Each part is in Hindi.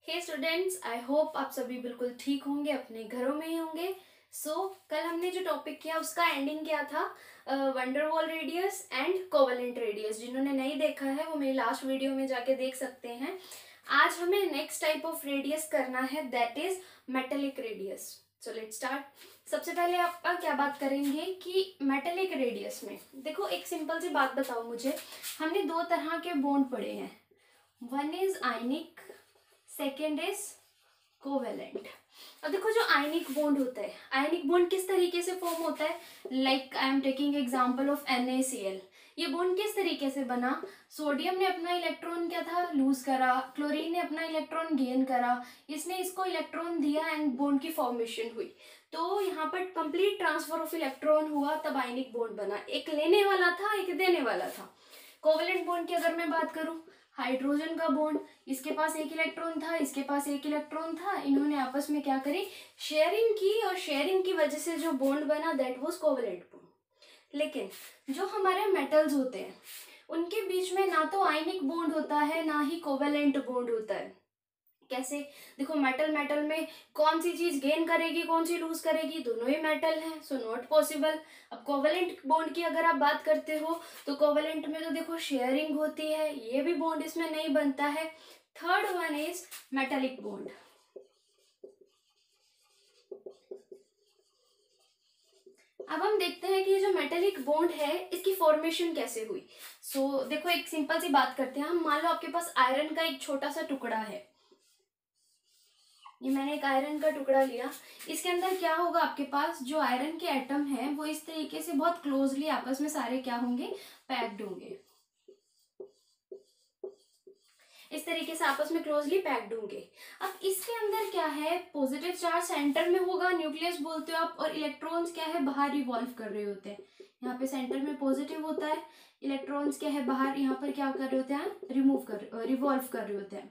हे स्टूडेंट्स, आई होप आप सभी बिल्कुल ठीक होंगे, अपने घरों में ही होंगे। कल हमने जो टॉपिक किया उसका एंडिंग क्या था? Van der Waals radius and covalent radius. जिन्होंने नहीं देखा है वो मेरी लास्ट वीडियो में जाके देख सकते हैं। आज हमें नेक्स्ट टाइप ऑफ रेडियस करना है, that is metallic radius. So let's start. सबसे पहले आप क्या बात करेंगे कि मेटेलिक रेडियस में देखो, एक सिंपल सी बात बताओ मुझे। हमने दो तरह के बॉन्ड पढ़े हैं, one is ionic, second is covalent. और देखो, जो आयनिक बॉन्ड होता है, आयनिक बॉन्ड किस तरीके से फॉर्म होता है? Like I am taking example of NaCl। ये बॉन्ड किस तरीके से बना? सोडियम ने अपना इलेक्ट्रॉन क्या था, लूज करा, क्लोरीन ने अपना इलेक्ट्रॉन गेन करा, इसने इसको इलेक्ट्रॉन दिया एंड बॉन्ड की फॉर्मेशन हुई। तो यहाँ पर कंप्लीट ट्रांसफर ऑफ इलेक्ट्रॉन हुआ, तब आयनिक बॉन्ड बना। एक लेने वाला था, एक देने वाला था। कोवेलेंट बॉन्ड की अगर मैं बात करूं, हाइड्रोजन का बॉन्ड, इसके पास एक इलेक्ट्रॉन था, इसके पास एक इलेक्ट्रॉन था, इन्होंने आपस में क्या करी, शेयरिंग की, और शेयरिंग की वजह से जो बॉन्ड बना दैट वाज कोवेलेंट बॉन्ड। लेकिन जो हमारे मेटल्स होते हैं उनके बीच में ना तो आयनिक बॉन्ड होता है ना ही कोवेलेंट बॉन्ड होता है। कैसे? देखो, मेटल मेटल में कौन सी चीज गेन करेगी, कौन सी लूज करेगी? दोनों ही मेटल हैं, सो नॉट पॉसिबल। अब कोवेलेंट बॉन्ड की अगर आप बात करते हो तो कोवेलेंट में तो देखो शेयरिंग होती है, ये भी बॉन्ड इसमें नहीं बनता है। Third one is metallic bond. अब हम देखते हैं कि ये जो मेटेलिक बॉन्ड है इसकी फॉर्मेशन कैसे हुई। देखो, एक सिंपल सी बात करते हैं। हम मान लो आपके पास आयरन का एक छोटा सा टुकड़ा है, ये मैंने एक आयरन का टुकड़ा लिया। इसके अंदर क्या होगा, आपके पास जो आयरन के एटम हैं वो इस तरीके से बहुत क्लोजली आपस में सारे क्या होंगे, पैक्ड होंगे। इस तरीके से आपस में क्लोजली पैक्ड होंगे। अब इसके अंदर क्या है, पॉजिटिव चार्ज सेंटर में होगा, न्यूक्लियस बोलते हो आप, और इलेक्ट्रॉन्स क्या है, बाहर रिवॉल्व कर रहे होते हैं। यहाँ पे सेंटर में पॉजिटिव होता है, इलेक्ट्रॉन्स क्या है, बाहर यहाँ पर क्या कर रहे होते हैं, रिवॉल्व कर रहे होते हैं।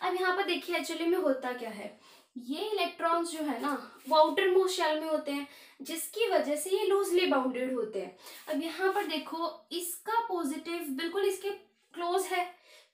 अब यहाँ पर देखिए एक्चुअली में होता क्या है, ये इलेक्ट्रॉन्स जो है ना वो आउटर मोस्ट शेल में होते हैं, जिसकी वजह से ये लूजली बाउंडेड होते हैं। अब यहाँ पर देखो, इसका पॉजिटिव बिल्कुल इसके क्लोज है,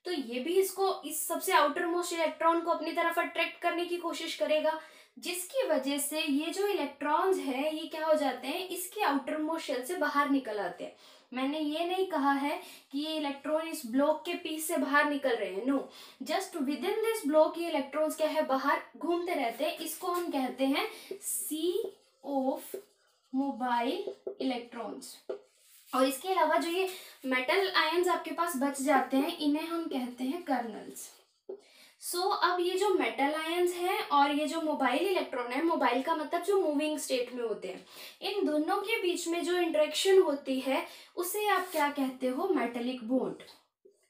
तो ये भी इसको, इस सबसे आउटर मोस्ट इलेक्ट्रॉन को अपनी तरफ अट्रैक्ट करने की कोशिश करेगा, जिसकी वजह से ये जो इलेक्ट्रॉन्स है ये क्या हो जाते हैं, इसके आउटर मोस्ट शेल से बाहर निकल आते हैं। मैंने ये नहीं कहा है कि ये इलेक्ट्रॉन इस ब्लॉक के पीस से बाहर निकल रहे हैं, no, just within this block ये इलेक्ट्रॉन्स क्या है, बाहर घूमते रहते हैं। इसको हम कहते हैं सी ऑफ मोबाइल इलेक्ट्रॉन्स। और इसके अलावा जो ये मेटल आयंस आपके पास बच जाते हैं, इन्हें हम कहते हैं कर्नल्स। अब ये जो मेटल आयंस हैं और ये जो मोबाइल इलेक्ट्रॉन है, मोबाइल का मतलब जो मूविंग स्टेट में होते हैं, इन दोनों के बीच में जो इंटरेक्शन होती है उसे आप क्या कहते हो, मेटेलिक बॉन्ड।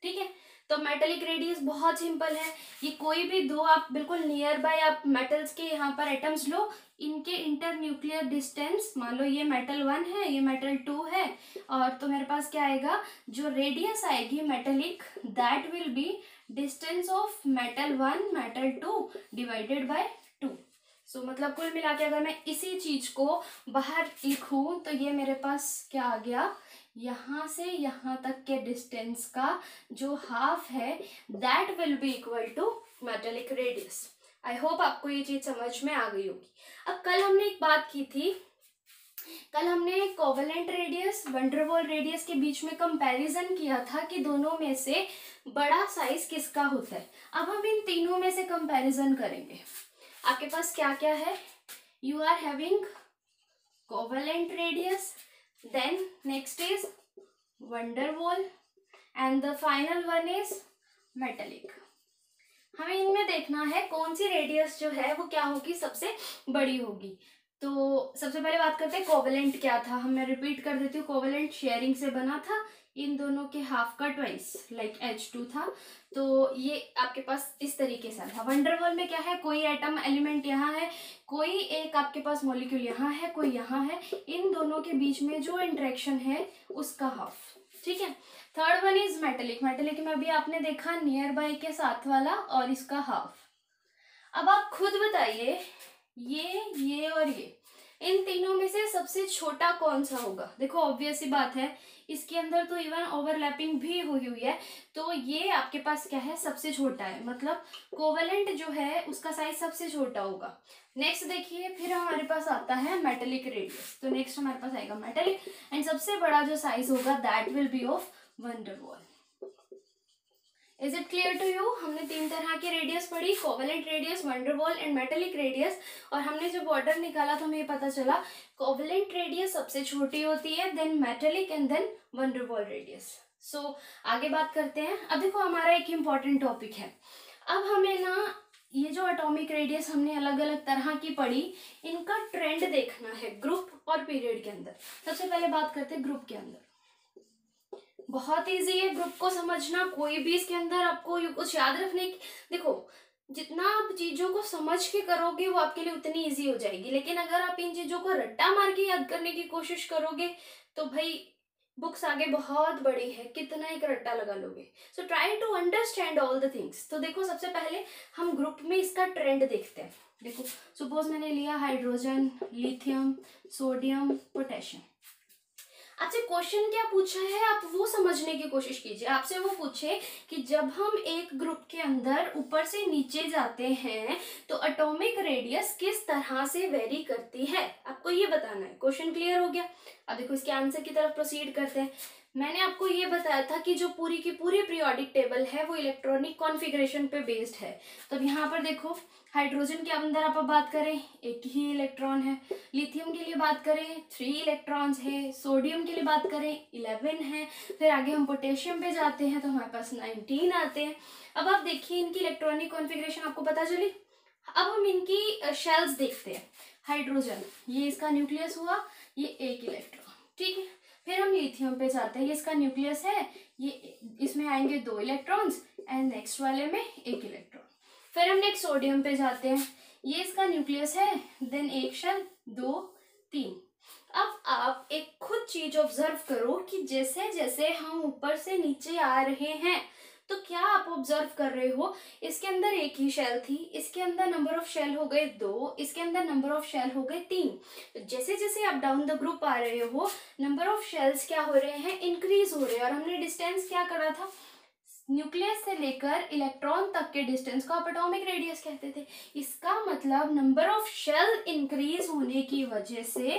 ठीक है, तो मेटेलिक रेडियस बहुत सिंपल है। ये कोई भी दो आप बिल्कुल नियर बाय आप मेटल्स के यहाँ पर एटम्स लो, इनके इंटर न्यूक्लियर डिस्टेंस, मान लो ये मेटल 1 है, ये मेटल 2 है, और तो मेरे पास क्या आएगा, जो रेडियस आएगी metallic, that will B distance of metal 1 metal 2 divided by 2। मतलब कुल मिला के अगर मैं इसी चीज को बाहर लिखूं तो ये मेरे पास क्या आ गया, यहाँ से यहाँ तक के डिस्टेंस का जो हाफ है that will be equal to metallic radius. I hope आपको ये चीज समझ में आ गई होगी। अब कल हमने एक बात की थी, कल हमने कोवेलेंट रेडियस, वंडरवॉल रेडियस के बीच में कंपैरिजन किया था कि दोनों में से बड़ा साइज किसका होता है। अब हम इन तीनों में से कंपैरिजन करेंगे। आपके पास क्या क्या है, you are having covalent radius, then next is van der Waal and the final one is metallic। हमें इनमें देखना है कौन सी रेडियस जो है वो क्या होगी, सबसे बड़ी होगी। तो सबसे पहले बात करते हैं कोवेलेंट क्या था। मैं रिपीट कर देती हूँ, कोवेलेंट शेयरिंग से बना था, इन दोनों के हाफ का ट्वाइस लाइक H2 था, तो ये आपके पास इस तरीके से था। वंडरवॉल में क्या है, कोई एटम एलिमेंट यहाँ है, कोई एक आपके पास मॉलिक्यूल यहाँ है, कोई यहाँ है, इन दोनों के बीच में जो इंटरेक्शन है उसका हाफ। ठीक है, third one is metallic. Metallic में अभी आपने देखा नियर बाय के साथ वाला और इसका हाफ। अब आप खुद बताइए, ये और ये इन तीनों में से सबसे छोटा कौन सा होगा? देखो ऑब्वियस सी बात है, इसके अंदर तो इवन ओवरलैपिंग भी हुई हुई है, तो ये आपके पास क्या है, सबसे छोटा है, मतलब कोवेलेंट जो है उसका साइज सबसे छोटा होगा। नेक्स्ट देखिए, फिर हमारे पास आता है मेटेलिक रेडियस। तो नेक्स्ट हमारे पास आएगा मेटेलिक, एंड सबसे बड़ा जो साइज होगा that will be of van der Waals. Is it clear to you? हमने तीन तरह की रेडियस पढ़ी, covalent radius, van der Waals and metallic radius, और हमने जब ऑर्डर निकाला तो हमें ये पता चला कोवेलेंट रेडियस सबसे छोटी होती है, then metallic and then van der Waals radius. So आगे बात करते हैं। अब देखो हमारा एक इम्पॉर्टेंट टॉपिक है, अब हमें ना ये जो एटॉमिक रेडियस हमने अलग अलग तरह की पढ़ी, इनका ट्रेंड देखना है ग्रुप और पीरियड के अंदर। सबसे पहले बात करते हैं ग्रुप के अंदर। बहुत इजी है ग्रुप को समझना, कोई भी इसके अंदर आपको कुछ याद रखने की, देखो जितना आप चीजों को समझ के करोगे वो आपके लिए उतनी इजी हो जाएगी, लेकिन अगर आप इन चीजों को रट्टा मार के याद करने की कोशिश करोगे तो भाई बुक्स आगे बहुत बड़ी है, कितना एक रट्टा लगा लोगे। So try to understand all the things. तो देखो सबसे पहले हम ग्रुप में इसका ट्रेंड देखते हैं। देखो सपोज मैंने लिया हाइड्रोजन, लिथियम, सोडियम, पोटेशियम। आपसे क्वेश्चन क्या पूछा है आप वो समझने की कोशिश कीजिए। आपसे वो पूछे कि जब हम एक ग्रुप के अंदर ऊपर से नीचे जाते हैं तो एटॉमिक रेडियस किस तरह से वेरी करती है, आपको ये बताना है। क्वेश्चन क्लियर हो गया? अब देखो इसके आंसर की तरफ प्रोसीड करते हैं। मैंने आपको ये बताया था कि जो पूरी की पूरी पीरियोडिक टेबल है वो इलेक्ट्रॉनिक कॉन्फ़िगरेशन पे बेस्ड है। तो यहाँ पर देखो हाइड्रोजन के अंदर आप बात करें एक ही इलेक्ट्रॉन है, लिथियम के लिए बात करें 3 इलेक्ट्रॉन्स है, सोडियम के लिए बात करें 11 है, फिर आगे हम पोटेशियम पे जाते हैं तो हमारे पास 19 आते हैं। अब आप देखिए इनकी इलेक्ट्रॉनिक कॉन्फ़िगरेशन आपको पता चली। अब हम इनकी शेल्स देखते हैं। हाइड्रोजन ये इसका न्यूक्लियस हुआ, ये एक इलेक्ट्रॉन, ठीक है। फिर हम लिथियम पे जाते हैं, ये इसका न्यूक्लियस है, ये इसमें आएंगे 2 इलेक्ट्रॉन्स एंड नेक्स्ट वाले में 1 इलेक्ट्रॉन। फिर हम नेक्स्ट सोडियम पे जाते हैं, ये इसका न्यूक्लियस है, देन 1 शेल 2 3। अब आप एक खुद चीज ऑब्जर्व करो कि जैसे जैसे हम ऊपर से नीचे आ रहे हैं तो क्या आप ऑब्जर्व कर रहे हो, इसके अंदर एक ही शेल थी, इसके अंदर नंबर ऑफ शेल हो गए 2, इसके अंदर नंबर ऑफ शेल हो गए 3। तो जैसे जैसे आप डाउन द ग्रुप आ रहे हो नंबर ऑफ शेल्स क्या हो रहे हैं, इंक्रीज हो रहे हैं। और हमने डिस्टेंस क्या करा था, न्यूक्लियस से लेकर इलेक्ट्रॉन तक के डिस्टेंस को आप एटॉमिक रेडियस कहते थे। इसका मतलब नंबर ऑफ शेल इंक्रीज होने की वजह से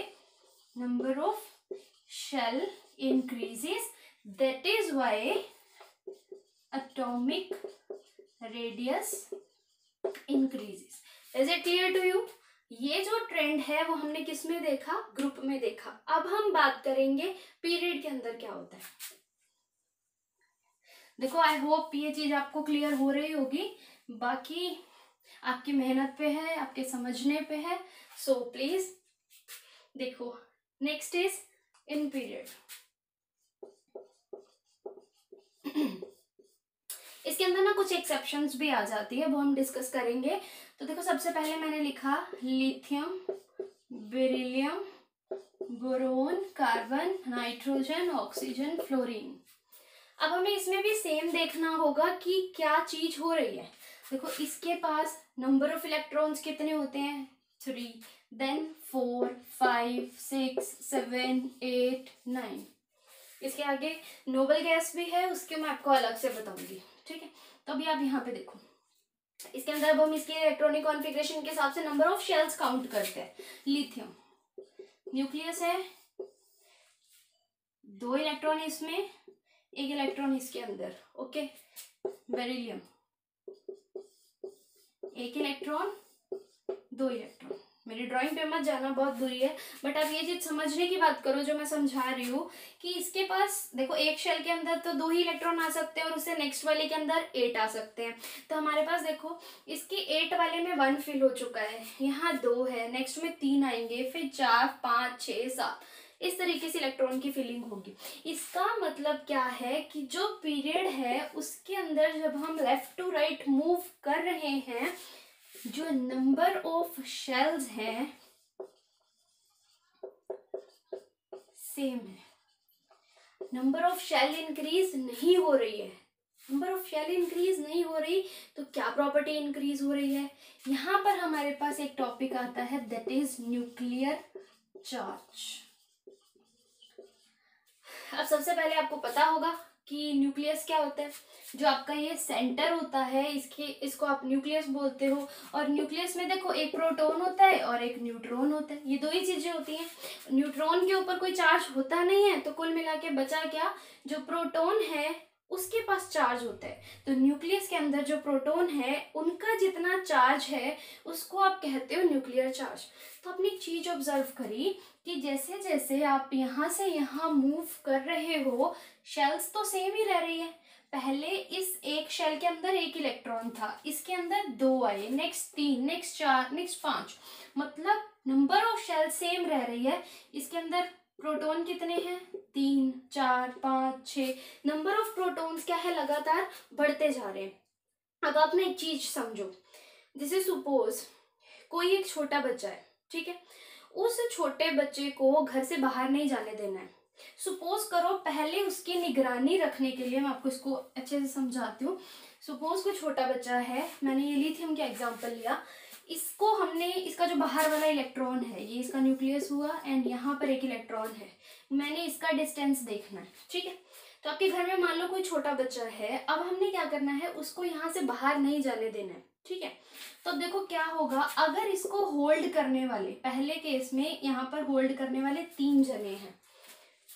number of shell increases, that is why atomic radius increases. Is it clear to you? ये जो ट्रेंड है वो हमने किस में देखा, ग्रुप में देखा। अब हम बात करेंगे पीरियड के अंदर क्या होता है। देखो आई होप ये चीज आपको क्लियर हो रही होगी, बाकी आपकी मेहनत पे है, आपके समझने पे है। सो प्लीज देखो नेक्स्ट इज इन पीरियड। इसके अंदर ना कुछ एक्सेप्शंस भी आ जाती है, वो हम डिस्कस करेंगे। तो देखो सबसे पहले मैंने लिखा lithium, beryllium, boron, carbon, nitrogen, oxygen, fluorine. अब हमें इसमें भी सेम देखना होगा कि क्या चीज हो रही है। देखो इसके पास नंबर ऑफ इलेक्ट्रॉन्स कितने होते हैं 3, देन 4 5 6 7 8 9। इसके आगे नोबल गैस भी है, उसके मैं आपको अलग से बताऊंगी, ठीक है। तो अभी आप यहाँ पे देखो इसके अंदर अब हम इसके इलेक्ट्रॉनिक कॉन्फ़िगरेशन के हिसाब से नंबर ऑफ शेल्स काउंट करते हैं। लिथियम न्यूक्लियस है, 2 इलेक्ट्रॉन इसमें, 1 इलेक्ट्रॉन इसके अंदर, ओके। Beryllium 1 electron 2 electron. मेरी ड्राइंग पे मत जाना, बहुत बुरी है, बट आप ये चीज समझने की बात करो जो मैं समझा रही हूँ कि इसके पास देखो एक शेल के अंदर तो 2 ही इलेक्ट्रॉन आ सकते हैं और उससे नेक्स्ट वाले के अंदर 8 आ सकते हैं। तो हमारे पास देखो इसके 8 वाले में 1 फिल हो चुका है, यहाँ 2 है, नेक्स्ट में 3 आएंगे, फिर 4 5 6 7, इस तरीके से इलेक्ट्रॉन की फिलिंग होगी। इसका मतलब क्या है कि जो पीरियड है उसके अंदर जब हम लेफ्ट टू राइट मूव कर रहे हैं जो नंबर ऑफ शेल्स हैं सेम है, नंबर ऑफ शेल इंक्रीज नहीं हो रही है, नंबर ऑफ शेल इंक्रीज नहीं हो रही तो क्या प्रॉपर्टी इंक्रीज हो रही है? यहाँ पर हमारे पास एक टॉपिक आता है दैट इज न्यूक्लियर चार्ज। अब सबसे पहले आपको पता होगा कि न्यूक्लियस क्या होता है। जो आपका ये सेंटर होता है इसको आप न्यूक्लियस बोलते हो। और न्यूक्लियस में देखो एक प्रोटॉन होता है और एक न्यूट्रॉन होता है, ये दो ही चीजें होती हैं। न्यूट्रॉन के ऊपर कोई चार्ज होता नहीं है तो कुल मिला के बचा क्या, जो प्रोटॉन है उसके पास चार्ज होता है। तो न्यूक्लियस के अंदर जो प्रोटॉन है उनका जितना चार्ज है उसको आप कहते हो न्यूक्लियर चार्ज। तो आपने एक चीज ऑब्जर्व करी कि जैसे जैसे आप यहाँ से यहाँ मूव कर रहे हो, शेल्स तो सेम ही रह रही है। पहले इस एक शेल के अंदर एक इलेक्ट्रॉन था, इसके अंदर 2 आए, नेक्स्ट 3, नेक्स्ट 4, नेक्स्ट 5, मतलब नंबर ऑफ शेल सेम रह रही है। इसके अंदर प्रोटॉन कितने हैं, 3, 4, 5, 6। नंबर ऑफ प्रोटॉन्स क्या है, लगातार बढ़ते जा रहे हैं। अब आप ना एक चीज समझो, जैसे सपोज कोई एक छोटा बच्चा है, ठीक है, उस छोटे बच्चे को घर से बाहर नहीं जाने देना है। सपोज करो पहले उसकी निगरानी रखने के लिए, मैं आपको इसको अच्छे से समझाती हूँ। सपोज कोई छोटा बच्चा है, मैंने ये लिथियम का एग्जांपल लिया, इसको हमने, इसका जो बाहर वाला इलेक्ट्रॉन है ये इसका न्यूक्लियस हुआ एंड यहाँ पर एक इलेक्ट्रॉन है, मैंने इसका डिस्टेंस देखना है, ठीक है। तो आपके घर में मान लो कोई छोटा बच्चा है, अब हमने क्या करना है, उसको यहाँ से बाहर नहीं जाने देना है, ठीक है। तो देखो क्या होगा, अगर इसको होल्ड करने वाले, पहले केस में यहाँ पर होल्ड करने वाले 3 जने हैं,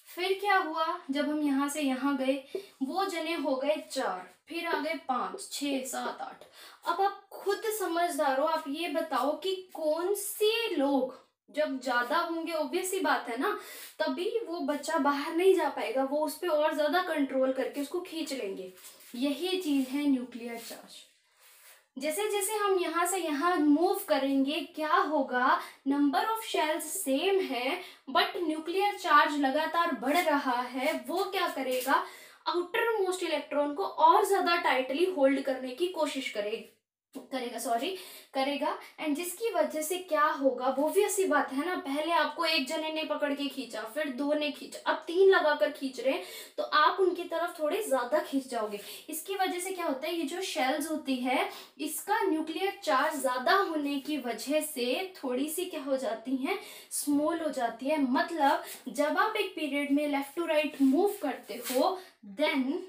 फिर क्या हुआ, जब हम यहाँ से यहाँ गए वो जने हो गए 4, फिर आ गए 5, 6, 7, 8। अब आप खुद समझदार हो, आप ये बताओ कि कौन से लोग जब ज्यादा होंगे, ऑब्वियस सी बात है ना, तभी वो बच्चा बाहर नहीं जा पाएगा, वो उस पर और ज्यादा कंट्रोल करके उसको खींच लेंगे। यही चीज है न्यूक्लियर चार्ज। जैसे जैसे हम यहाँ से यहाँ मूव करेंगे क्या होगा, नंबर ऑफ शेल्स सेम है बट न्यूक्लियर चार्ज लगातार बढ़ रहा है। वो क्या करेगा, आउटर मोस्ट इलेक्ट्रॉन को और ज्यादा टाइटली होल्ड करने की कोशिश करेगा एंड जिसकी वजह से क्या होगा, वो भी ऐसी बात है ना, पहले आपको एक जने ने पकड़ के खींचा, फिर 2 ने खींचा, अब 3 लगाकर खींच रहे हैं, तो आप उनकी तरफ थोड़े ज्यादा खींच जाओगे। इसकी वजह से क्या होता है, ये जो शेल्स होती है इसका न्यूक्लियर चार्ज ज्यादा होने की वजह से थोड़ी सी क्या हो जाती हैं, स्मॉल हो जाती है। मतलब जब आप एक पीरियड में लेफ्ट टू राइट मूव करते हो then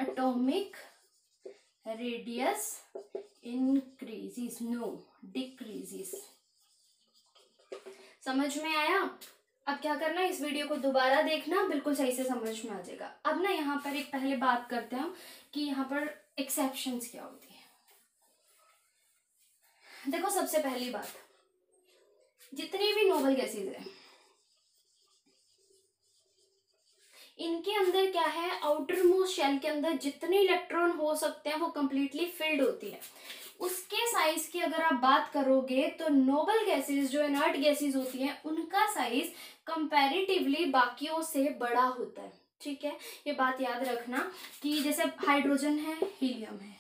atomic radius increases, no decreases। समझ में आया? अब क्या करना, इस वीडियो को दोबारा देखना, बिल्कुल सही से समझ में आ जाएगा। अब ना यहाँ पर एक पहले बात करते हैं कि यहाँ पर एक्सेप्शंस क्या होती है। देखो सबसे पहली बात, जितनी भी नोबल गैसेज है इनके अंदर क्या है, आउटर मोस्ट शेल के अंदर जितने इलेक्ट्रॉन हो सकते हैं वो कंप्लीटली फिल्ड होती है। उसके साइज की अगर आप बात करोगे तो नोबल गैसेस जो इनर्ट गैसेस होती हैं उनका साइज कंपैरेटिवली बाकियों से बड़ा होता है, ठीक है। ये बात याद रखना कि जैसे हाइड्रोजन है, हीलियम है,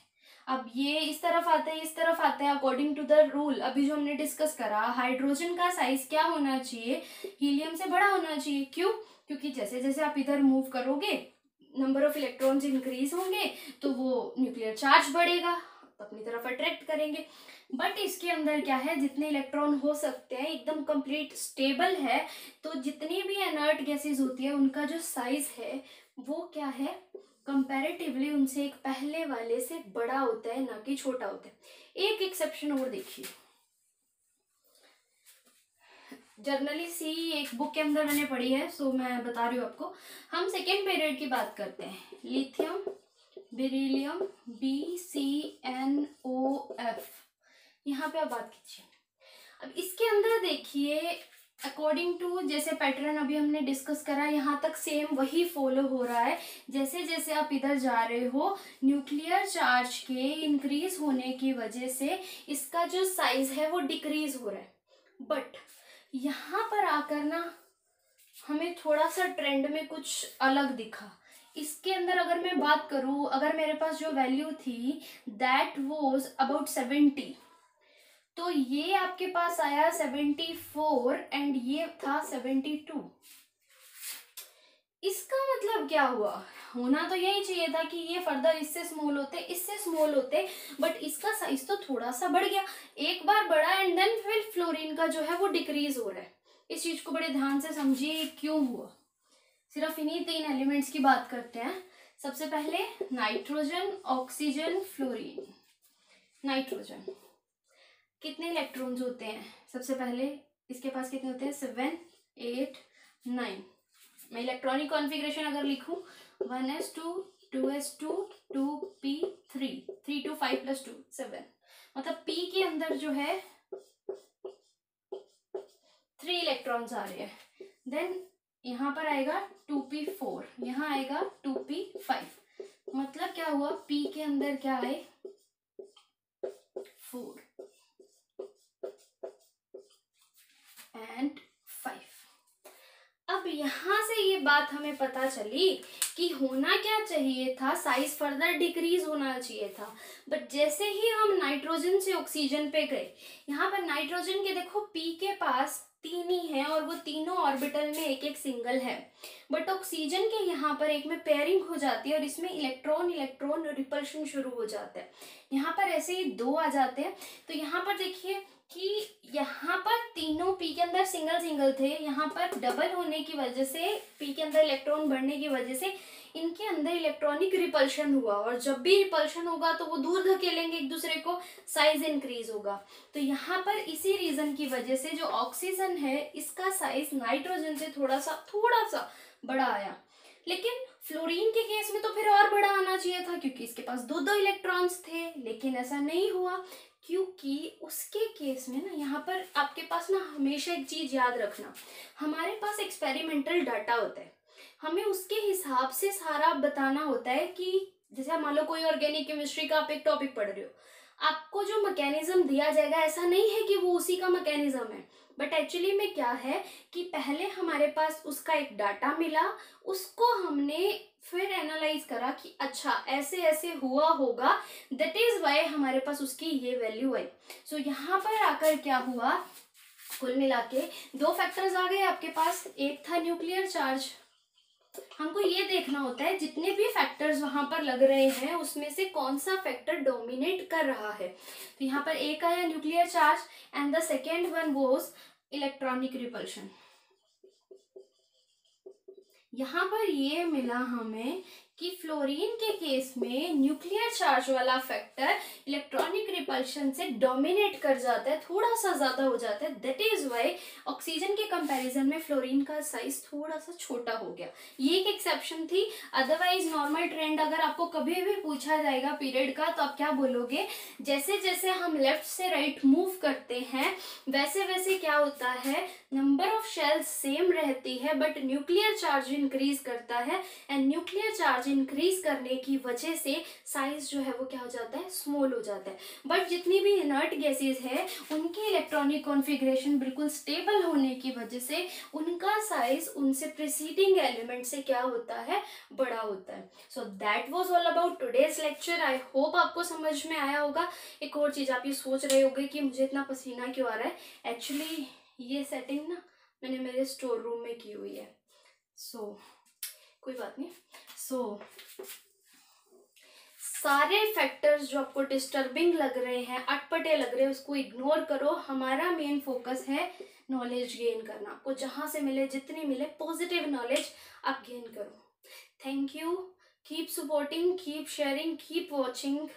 अब ये इस तरफ आता है, इस तरफ आता है, अकॉर्डिंग टू द रूल अभी जो हमने डिस्कस करा, हाइड्रोजन का साइज क्या होना चाहिए, हीलियम से बड़ा होना चाहिए। क्यों? क्योंकि जैसे जैसे आप इधर मूव करोगे नंबर ऑफ इलेक्ट्रॉन्स इंक्रीज होंगे तो वो न्यूक्लियर चार्ज बढ़ेगा, अपनी तरफ अट्रैक्ट करेंगे। बट इसके अंदर क्या है, जितने इलेक्ट्रॉन हो सकते हैं एकदम कंप्लीट स्टेबल है, तो जितनी भी इनर्ट गैसेस होती है उनका जो साइज है वो क्या है, कंपैरेटिवली उनसे एक पहले वाले से बड़ा होता है, ना कि छोटा होता है। एक एक्सेप्शन और देखिए, जर्नली सी एक बुक के अंदर मैंने पढ़ी है, सो मैं बता रही हूँ आपको। हम सेकेंड पीरियड की बात करते हैं, लिथियम बेरिलियम BCNOF, यहाँ पे आप बात कीजिए। अब इसके अंदर देखिए अकॉर्डिंग टू जैसे पैटर्न अभी हमने डिस्कस करा, यहाँ तक सेम वही फॉलो हो रहा है। जैसे जैसे आप इधर जा रहे हो न्यूक्लियर चार्ज के इंक्रीज होने की वजह से इसका जो साइज है वो डिक्रीज हो रहा है। बट यहाँ पर आकर ना हमें थोड़ा सा ट्रेंड में कुछ अलग दिखा। इसके अंदर अगर मैं बात करूँ, अगर मेरे पास जो वैल्यू थी दैट वाज अबाउट 70, तो ये आपके पास आया 74 एंड ये था 72। इसका मतलब क्या हुआ, होना तो यही चाहिए था कि ये फर्दर इससे स्मॉल होते, इससे स्मॉल होते, बट इसका साइज तो थोड़ा सा बढ़ गया, एक बार बढ़ा एंड देन फिर फ्लोरीन का जो है वो डिक्रीज हो रहा है। इस चीज को बड़े ध्यान से समझिए क्यों हुआ। सिर्फ इन्हीं 3 एलिमेंट्स की बात करते हैं। सबसे पहले नाइट्रोजन, ऑक्सीजन, फ्लोरीन। नाइट्रोजन कितने इलेक्ट्रॉन्स होते हैं, सबसे पहले इसके पास कितने होते हैं, 7, 8, 9। मैं इलेक्ट्रॉनिक कॉन्फ़िगरेशन अगर लिखूं 1s2, 2s2, 2p3, 3 2 5 + 2 7, मतलब p के अंदर जो है 3 इलेक्ट्रॉन्स आ रहे हैं। देन यहाँ पर आएगा 2p4, यहाँ आएगा 2p5, मतलब क्या हुआ, p के अंदर क्या आए 4 एंड 5। अब यहाँ से ये बात हमें पता चली कि होना क्या चाहिए था, साइज फर्दर डिक्रीज होना चाहिए था, बट जैसे ही हम नाइट्रोजन से ऑक्सीजन पे गए, यहाँ पर नाइट्रोजन के देखो p के पास 3 ही है और वो तीनों ऑर्बिटल में एक एक सिंगल है, बट ऑक्सीजन के यहाँ पर एक में पेयरिंग हो जाती है और इसमें इलेक्ट्रॉन इलेक्ट्रॉन रिपल्शन शुरू हो जाता है। यहाँ पर ऐसे ही 2 आ जाते हैं, तो यहाँ पर देखिए कि यहाँ पर तीनों पी के अंदर सिंगल सिंगल थे, यहाँ पर डबल होने की वजह से, पी के अंदर इलेक्ट्रॉन बढ़ने की वजह से इनके अंदर इलेक्ट्रॉनिक रिपल्शन हुआ, और जब भी रिपल्शन होगा तो वो दूर धकेलेंगे एक दूसरे को, साइज इंक्रीज होगा। तो यहाँ पर इसी रीजन की वजह से जो ऑक्सीजन है इसका साइज नाइट्रोजन से थोड़ा सा बड़ा आया, लेकिन फ्लोरीन के केस में तो फिर और बड़ा आना चाहिए था क्योंकि इसके पास 2 इलेक्ट्रॉन्स थे, लेकिन ऐसा नहीं हुआ क्योंकि उसके केस में ना, यहाँ पर आपके पास ना हमेशा एक चीज याद रखना, हमारे पास एक्सपेरिमेंटल डाटा होता है, हमें उसके हिसाब से सारा बताना होता है कि जैसे मान लो कोई ऑर्गेनिक केमिस्ट्री का आप एक टॉपिक पढ़ रहे हो, आपको जो मैकेनिज्म दिया जाएगा ऐसा नहीं है कि वो उसी का मैकेनिज्म है, बट एक्चुअली में क्या है कि पहले हमारे पास उसका एक डाटा मिला, उसको हमने फिर एनालाइज करा कि अच्छा ऐसे ऐसे हुआ होगा, दैट इज वाई हमारे पास उसकी ये वैल्यू आई। सो यहाँ पर आकर क्या हुआ, कुल मिला के 2 फैक्टर्स आ गए आपके पास, एक था न्यूक्लियर चार्ज, हमको ये देखना होता है जितने भी फैक्टर्स वहां पर लग रहे हैं उसमें से कौन सा फैक्टर डोमिनेट कर रहा है। तो यहाँ पर एक आया nuclear charge and the second one was electronic repulsion. यहाँ पर ये मिला हमें कि फ्लोरीन के केस में न्यूक्लियर चार्ज वाला फैक्टर इलेक्ट्रॉनिक रिपल्शन से डोमिनेट कर जाता है, थोड़ा सा ज्यादा हो जाता है, दैट इज वाई ऑक्सीजन के कंपैरिजन में फ्लोरीन का साइज थोड़ा सा छोटा हो गया। ये एक एक्सेप्शन थी, अदरवाइज नॉर्मल ट्रेंड अगर आपको कभी भी पूछा जाएगा पीरियड का तो आप क्या बोलोगे, जैसे जैसे हम लेफ्ट से राइट मूव करते हैं वैसे वैसे क्या होता है, नंबर ऑफ शेल्स सेम रहती है बट न्यूक्लियर चार्ज इंक्रीज करता है, एंड न्यूक्लियर चार्ज इंक्रीज करने की वजह से साइज जो है वो क्या हो जाता है, स्मॉल हो जाता है। बट जितनी भी इनर्ट गैसेस है उनकी इलेक्ट्रॉनिक कॉन्फ़िगरेशन बिल्कुल स्टेबल होने की वजह से उनका साइज उनसे प्रीसीडिंग एलिमेंट से क्या होता है, बड़ा होता है। So that was all about today's lecture. I hope आपको समझ में आया होगा। एक और चीज, आप ये सोच रहे होंगे कि मुझे इतना पसीना क्यों आ रहा है, एक्चुअली ये सेटिंग ना मैंने मेरे स्टोर रूम में की हुई है, सो कोई बात नहीं। सो सारे फैक्टर्स जो आपको डिस्टर्बिंग लग रहे हैं, अटपटे लग रहे हैं, उसको इग्नोर करो। हमारा मेन फोकस है नॉलेज गेन करना, आपको जहां से मिले, जितनी मिले पॉजिटिव नॉलेज आप गेन करो। Thank you, keep supporting, keep sharing, keep watching.